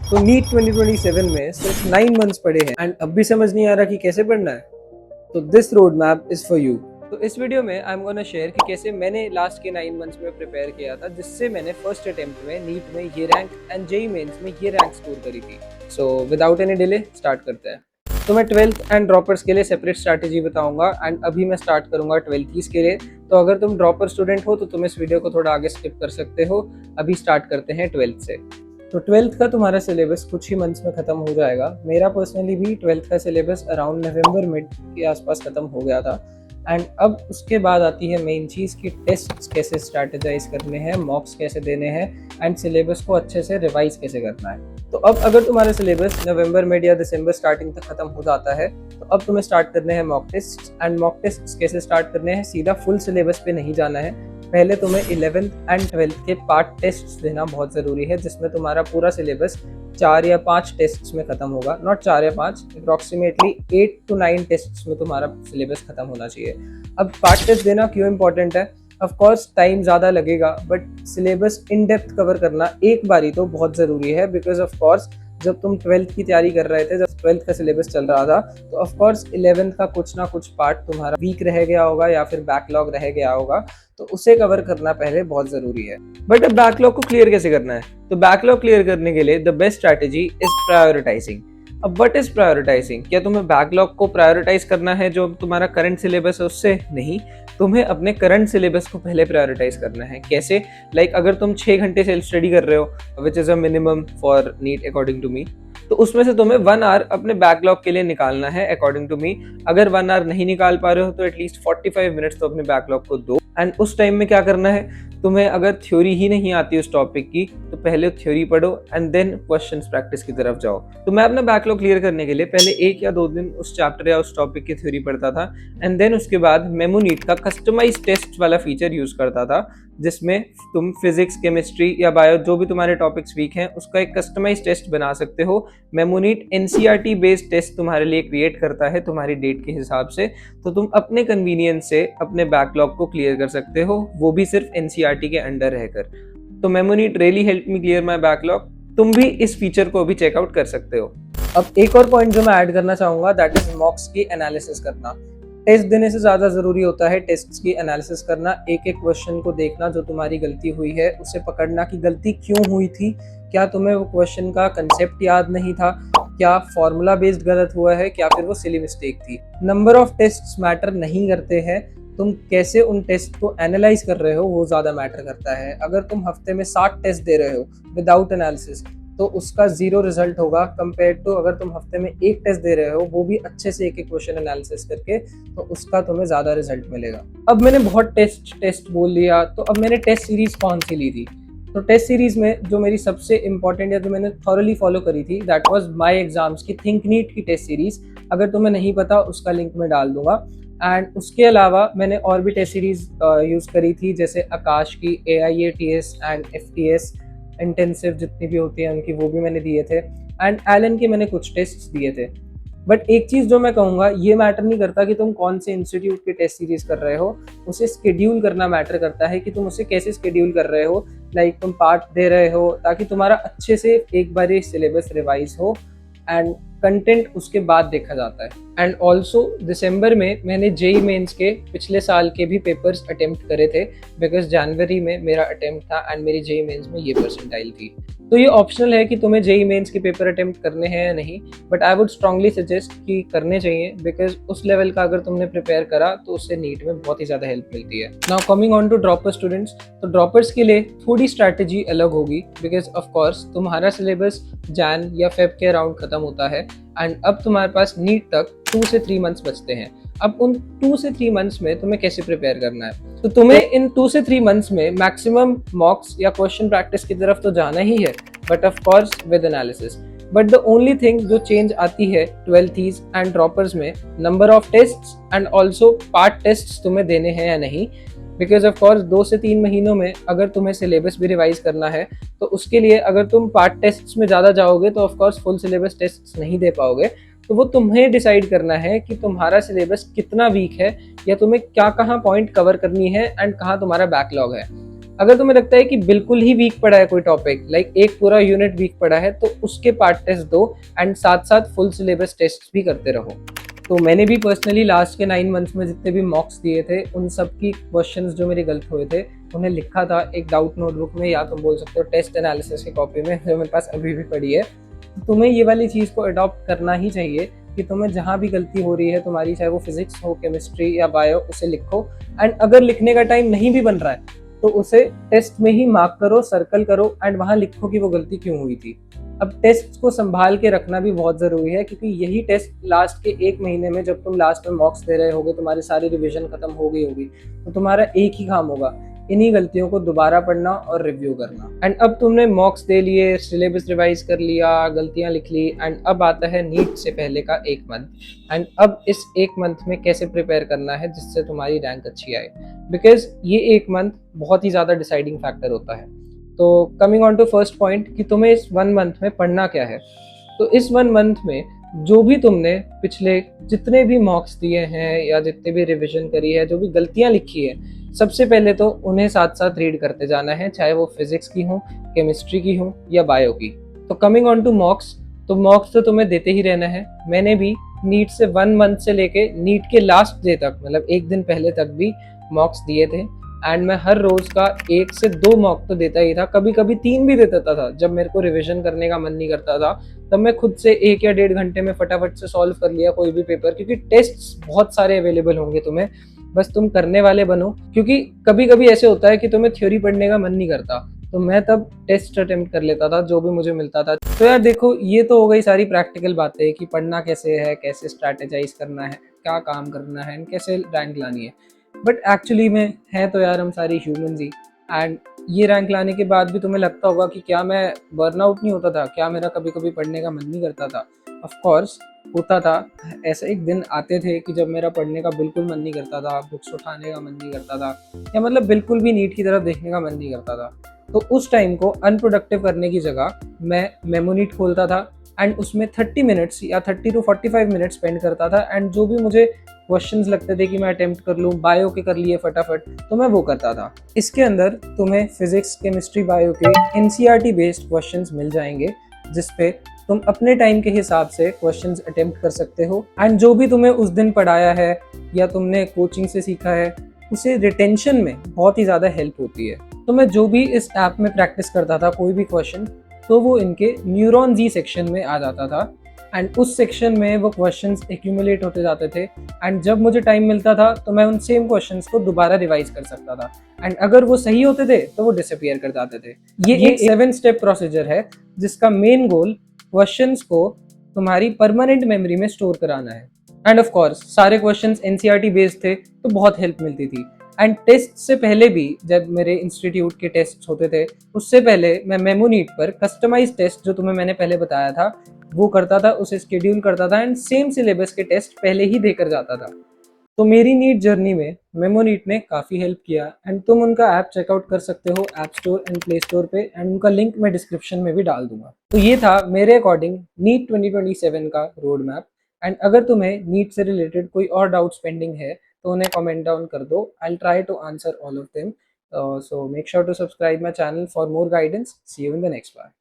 तो नीट 2027 में सिर्फ 9 मंथ्स पड़े हैं एंड अब भी समझ नहीं आ रहा कि कैसे पढ़ना है। तो this road map is for you. तो इस वीडियो में आई एम गोना शेयर कि कैसे मैंने लास्ट के 9 मंथ्स में प्रिपेयर किया था, जिससे मैंने फर्स्ट अटेम्प्ट में नीट में ये रैंक एंड जेईई मेंस में ये रैंक स्कोर करी थी। So without any delay start करते हैं। तो मैं 12th एंड ड्रॉपर्स के लिए सेपरेट स्ट्रैटेजी बताऊंगा एंड अभी मैं स्टार्ट करूंगा 12th के लिए। तो अगर तुम ड्रॉपर स्टूडेंट हो तो तुम इस वीडियो को थोड़ा आगे स्किप कर सकते हो। अभी स्टार्ट करते हैं 12th से। तो 12th का तुम्हारा सिलेबस कुछ ही मंथ्स में ख़त्म हो जाएगा। मेरा पर्सनली भी 12th का सिलेबस अराउंड नवंबर मिड के आसपास ख़त्म हो गया था। एंड अब उसके बाद आती है मेन चीज़ कि टेस्ट कैसे स्ट्रैटेजाइज करने हैं, मॉक्स कैसे देने हैं एंड सिलेबस को अच्छे से रिवाइज कैसे करना है। तो अब अगर तुम्हारा सिलेबस नवंबर मिड या दिसंबर स्टार्टिंग तक ख़त्म हो जाता है तो अब तुम्हें स्टार्ट करने हैं mock test. And mock test कैसे स्टार्ट करने हैं, सीधा फुल सिलेबस पे नहीं जाना है। पहले तुम्हें 11th एंड 12th के पार्ट टेस्ट देना बहुत ज़रूरी है, जिसमें तुम्हारा पूरा सिलेबस 4 या 5 टेस्ट्स में ख़त्म होगा। नॉट 4 या 5, अप्रॉक्सीमेटली 8 to 9 टेस्ट्स में तुम्हारा सिलेबस ख़त्म होना चाहिए। अब पार्ट टेस्ट देना क्यों इंपॉर्टेंट है? ऑफकोर्स टाइम ज़्यादा लगेगा, but syllabus in depth cover करना एक बारी तो बहुत ज़रूरी है। बिकॉज ऑफकोर्स जब तुम 12th की तैयारी कर रहे थे, जब 12th का सिलेबस चल रहा था, तो ऑफकोर्स 11th का कुछ ना कुछ पार्ट तुम्हारा वीक रह गया होगा या फिर बैकलॉग रह गया होगा, तो उसे कवर करना पहले बहुत ज़रूरी है। बट अब बैकलॉग को क्लियर कैसे करना है? तो बैकलॉग क्लियर करने के लिए the best strategy is prioritising. अब व्हाट इज प्रायोरिटाइजिंग? क्या तुम्हें बैकलॉग को प्रायोरिटाइज करना है जो तुम्हारा करंट सिलेबस है उससे? नहीं, तुम्हें अपने करंट सिलेबस को पहले प्रायोरिटाइज करना है। कैसे? अगर तुम 6 घंटे सेल्फ स्टडी कर रहे हो which is a minimum for NEET according to me, तो उसमें से तुम्हें 1 आवर अपने बैकलॉग के लिए निकालना है अकॉर्डिंग टू मी। अगर 1 आवर नहीं निकाल पा रहे हो तो एटलीस्ट 45 मिनट्स तो अपने बैकलॉग को दो। एंड उस टाइम में क्या करना है, तुम्हें अगर थ्योरी ही नहीं आती उस टॉपिक की तो पहले थ्योरी पढ़ो एंड देन क्वेश्चंस प्रैक्टिस की तरफ जाओ। तो मैं अपना बैकलॉग क्लियर करने के लिए पहले 1 या 2 दिन उस चैप्टर या उस टॉपिक की थ्योरी पढ़ता था एंड देन उसके बाद मेमोनीट का कस्टमाइज टेस्ट वाला फीचर यूज करता था, जिसमें तुम फिजिक्स, केमिस्ट्री या बायो जो भी तुम्हारे टॉपिक्स वीक हैं उसका एक कस्टमाइज टेस्ट बना सकते हो। मेमोनीट एनसीईआरटी बेस्ड टेस्ट तुम्हारे लिए क्रिएट करता है तुम्हारी डेट के हिसाब से, तो तुम अपने कन्वीनियंस से अपने बैकलॉग को क्लियर कर सकते हो, वो भी सिर्फ एनसीईआरटी के अंडर रहकर। तो Memonit really help me clear my backlog. तुम भी इस फीचर को भी चेकआउट कर सकते हो। अब एक और पॉइंट जो मैं ऐड करना चाहूंगा, दैट इज मॉक्स की एनालिसिस करना। टेस्ट देने से ज़्यादा ज़रूरी होता है टेस्ट की एनालिसिस करना। एक एक क्वेश्चन को देखना जो तुम्हारी गलती हुई है, उसे पकड़ना कि गलती क्यों हुई थी। क्या तुम्हें वो क्वेश्चन का कंसेप्ट याद नहीं था, क्या फॉर्मूला बेस्ड गलत हुआ है, क्या फिर वो सिली मिस्टेक थी। नंबर ऑफ टेस्ट्स मैटर नहीं करते हैं, तुम कैसे उन टेस्ट को एनालाइज कर रहे हो वो ज़्यादा मैटर करता है। अगर तुम हफ्ते में 60 टेस्ट दे रहे हो विदाउट एनालिसिस तो उसका 0 रिजल्ट होगा, कंपेयर टू अगर तुम हफ्ते में 1 टेस्ट दे रहे हो वो भी अच्छे से एक एक क्वेश्चन एनालिसिस करके, तो उसका तुम्हें ज़्यादा रिजल्ट मिलेगा। अब मैंने बहुत टेस्ट बोल लिया, तो अब मैंने टेस्ट सीरीज कौन सी ली थी? तो टेस्ट सीरीज में जो मेरी सबसे इंपॉर्टेंट या जो मैंने थॉरली फॉलो करी थी, दैट वाज माय एग्जाम्स की थिंक नीट की टेस्ट सीरीज। अगर तुम्हें नहीं पता उसका लिंक मैं डाल दूंगा। एंड उसके अलावा मैंने और भी टेस्ट सीरीज यूज़ करी थी, जैसे आकाश की AIATS एंड FTS इंटेंसिव जितनी भी होती है उनकी, वो भी मैंने दिए थे। एंड एलन के मैंने कुछ टेस्ट दिए थे। बट एक चीज़ जो मैं कहूँगा, ये मैटर नहीं करता कि तुम कौन से इंस्टीट्यूट की टेस्ट सीरीज कर रहे हो, उसे स्केड्यूल करना मैटर करता है कि तुम उसे कैसे स्केड्यूल कर रहे हो। तुम पार्ट दे रहे हो ताकि तुम्हारा अच्छे से एक बार सिलेबस रिवाइज हो एंड कंटेंट उसके बाद देखा जाता है। एंड ऑल्सो दिसंबर में मैंने जेईई मेंस के पिछले साल के भी पेपर्स अटेम्प्ट करे थे, बिकॉज जनवरी में मेरा अटेम्प्ट था एंड मेरी जेईई मेंस में ये परसेंटाइल थी। तो ये ऑप्शनल है कि तुम्हें जेईई मेंस के पेपर अटेम्प्ट करने हैं या नहीं, but I would strongly suggest कि करने चाहिए, बिकॉज उस लेवल का अगर तुमने प्रिपेयर करा तो उससे नीट में बहुत ही ज़्यादा हेल्प मिलती है। Now coming on to dropper students, तो ड्रॉपर्स के लिए थोड़ी स्ट्रैटेजी अलग होगी, बिकॉज ऑफकोर्स तुम्हारा सिलेबस जैन या फेब के अराउंड खत्म होता है एंड अब तुम्हारे पास नीट तक 2 से 3 मंथ्स बचते हैं। अब उन 2 से 3 मंथ्स में तुम्हें कैसे प्रिपेयर करना है? तो तुम्हें इन 2 से 3 मंथ्स में मैक्सिमम मॉक्स या क्वेश्चन प्रैक्टिस की तरफ तो जाना ही है, but of course with analysis. But the only thing जो चेंज आती है 12th एंड ड्रॉपर्स में, number of tests and also part tests तुम्हें देने हैं या नहीं। बिकॉज ऑफ कोर्स 2 से 3 महीनों में अगर तुम्हें सिलेबस भी रिवाइज करना है, तो उसके लिए अगर तुम पार्ट टेस्ट्स में ज़्यादा जाओगे तो ऑफकोर्स फुल सिलेबस टेस्ट्स नहीं दे पाओगे। तो वो तुम्हें डिसाइड करना है कि तुम्हारा सिलेबस कितना वीक है या तुम्हें क्या कहाँ पॉइंट कवर करनी है एंड कहाँ तुम्हारा बैकलॉग है। अगर तुम्हें लगता है कि बिल्कुल ही वीक पड़ा है कोई टॉपिक, लाइक एक पूरा यूनिट वीक पड़ा है, तो उसके पार्ट टेस्ट दो एंड साथ साथ फुल सिलेबस टेस्ट भी करते रहो। तो मैंने भी पर्सनली लास्ट के 9 मंथ्स में जितने भी मॉक्स दिए थे, उन सब की क्वेश्चंस जो मेरे गलत हुए थे उन्हें लिखा था एक डाउट नोटबुक में, या तुम बोल सकते हो टेस्ट एनालिसिस की कॉपी में, जो मेरे पास अभी भी पड़ी है। तुम्हें ये वाली चीज़ को अडॉप्ट करना ही चाहिए कि तुम्हें जहाँ भी गलती हो रही है तुम्हारी, चाहे वो फिजिक्स हो, केमिस्ट्री या बायो, उसे लिखो। एंड अगर लिखने का टाइम नहीं भी बन रहा है तो उसे टेस्ट में ही मार्क करो, सर्कल करो एंड वहाँ लिखो कि वो गलती क्यों हुई थी। अब टेस्ट को संभाल के रखना भी बहुत ज़रूरी है, क्योंकि यही टेस्ट लास्ट के 1 महीने में, जब तुम लास्ट में मॉक्स दे रहे होगे, तुम्हारी सारी रिविजन खत्म हो गई होगी, तो तुम्हारा एक ही काम होगा, इन्हीं गलतियों को दोबारा पढ़ना और रिव्यू करना। एंड अब तुमने मॉक्स दे लिए, सिलेबस रिवाइज कर लिया, गलतियां लिख ली, एंड अब आता है नीट से पहले का 1 मंथ। एंड अब इस 1 मंथ में कैसे प्रिपेयर करना है जिससे तुम्हारी रैंक अच्छी आए, बिकॉज ये 1 मंथ बहुत ही ज़्यादा डिसाइडिंग फैक्टर होता है। तो coming on to first point कि तुम्हें इस 1 मंथ में पढ़ना क्या है। तो इस 1 मंथ में जो भी तुमने पिछले जितने भी मॉक्स दिए हैं या जितने भी रिविजन करी है, जो भी गलतियां लिखी है, सबसे पहले तो उन्हें साथ साथ रीड करते जाना है, चाहे वो फिजिक्स की हो, केमिस्ट्री की हो या बायो की। तो कमिंग ऑन टू मॉक्स, तो मॉक्स तो तुम्हें देते ही रहना है। मैंने भी नीट से 1 मंथ से लेके नीट के लास्ट डे तक, मतलब 1 दिन पहले तक भी मॉक्स दिए थे। एंड मैं हर रोज का 1 से 2 मॉक तो देता ही था, कभी कभी 3 भी दे देता था। जब मेरे को रिविजन करने का मन नहीं करता था तब मैं खुद से 1 या 1.5 घंटे में फटाफट से सॉल्व कर लिया कोई भी पेपर, क्योंकि टेस्ट बहुत सारे अवेलेबल होंगे तुम्हें, बस तुम करने वाले बनो। क्योंकि कभी कभी ऐसे होता है कि तुम्हें थ्योरी पढ़ने का मन नहीं करता, तो मैं तब टेस्ट अटेम्प्ट कर लेता था जो भी मुझे मिलता था। तो यार देखो, ये तो हो गई सारी प्रैक्टिकल बातें कि पढ़ना कैसे है, कैसे स्ट्रैटेजाइज करना है, क्या काम करना है, कैसे रैंक लानी है। बट एक्चुअली में है तो यार हम सारी ह्यूमन ही। एंड ये रैंक लाने के बाद भी तुम्हें लगता होगा कि क्या मैं बर्नआउट नहीं होता था, क्या मेरा कभी कभी पढ़ने का मन नहीं करता था। ऑफ कोर्स होता था। ऐसे एक दिन आते थे कि जब मेरा पढ़ने का बिल्कुल मन नहीं करता था, बुक्स उठाने का मन नहीं करता था, या मतलब बिल्कुल भी नीट की तरफ देखने का मन नहीं करता था। तो उस टाइम को अनप्रोडक्टिव करने की जगह मैं मेमोनीट खोलता था एंड उसमें 30 मिनट्स या 30 to 45 मिनट्स स्पेंड करता था। एंड जो भी मुझे क्वेश्चंस लगते थे कि मैं अटेम्प्ट कर लूँ, बायो के कर लिए फटाफट, तो मैं वो करता था। इसके अंदर तुम्हें फिजिक्स, केमिस्ट्री, बायो के एनसीईआरटी बेस्ड क्वेश्चंस मिल जाएंगे, जिसपे तुम अपने टाइम के हिसाब से क्वेश्चंस अटेम्प्ट कर सकते हो। एंड जो भी तुम्हें उस दिन पढ़ाया है या तुमने कोचिंग से सीखा है, उसे रिटेंशन में बहुत ही ज़्यादा हेल्प होती है। तो मैं जो भी इस ऐप में प्रैक्टिस करता था कोई भी क्वेश्चन, तो वो इनके न्यूरॉन जी सेक्शन में आ जाता था। एंड उस सेक्शन में वो क्वेश्चंस एक्यूमुलेट होते जाते थे। एंड जब मुझे टाइम मिलता था तो मैं उन सेम क्वेश्चंस को दोबारा रिवाइज कर सकता था। एंड अगर वो सही होते थे तो वो डिसअपियर कर जाते थे। ये एक 7 स्टेप प्रोसीजर है जिसका मेन गोल क्वेश्चंस को तुम्हारी परमानेंट मेमोरी में स्टोर कराना है। एंड ऑफ कोर्स सारे क्वेश्चंस एनसीईआरटी बेस्ड थे, तो बहुत हेल्प मिलती थी। एंड टेस्ट से पहले भी, जब मेरे इंस्टीट्यूट के टेस्ट होते थे, उससे पहले मैं मेमोनीट पर कस्टमाइज टेस्ट, जो तुम्हें मैंने पहले बताया था, वो करता था, उसे स्केड्यूल करता था एंड सेम सिलेबस के टेस्ट पहले ही देकर जाता था। तो मेरी नीट जर्नी में मेमोनीट ने काफ़ी हेल्प किया। एंड तुम उनका ऐप चेकआउट कर सकते हो app store and play store पे, एंड उनका लिंक मैं डिस्क्रिप्शन में भी डाल दूंगा। तो ये था मेरे अकॉर्डिंग नीट 2027 का रोड मैप। एंड अगर तुम्हें नीट से रिलेटेड कोई और डाउट्स पेंडिंग है तो उन्हें कमेंट डाउन कर दो। I will try to answer all of them. So make sure to subscribe my channel for more guidance. See you in the next one.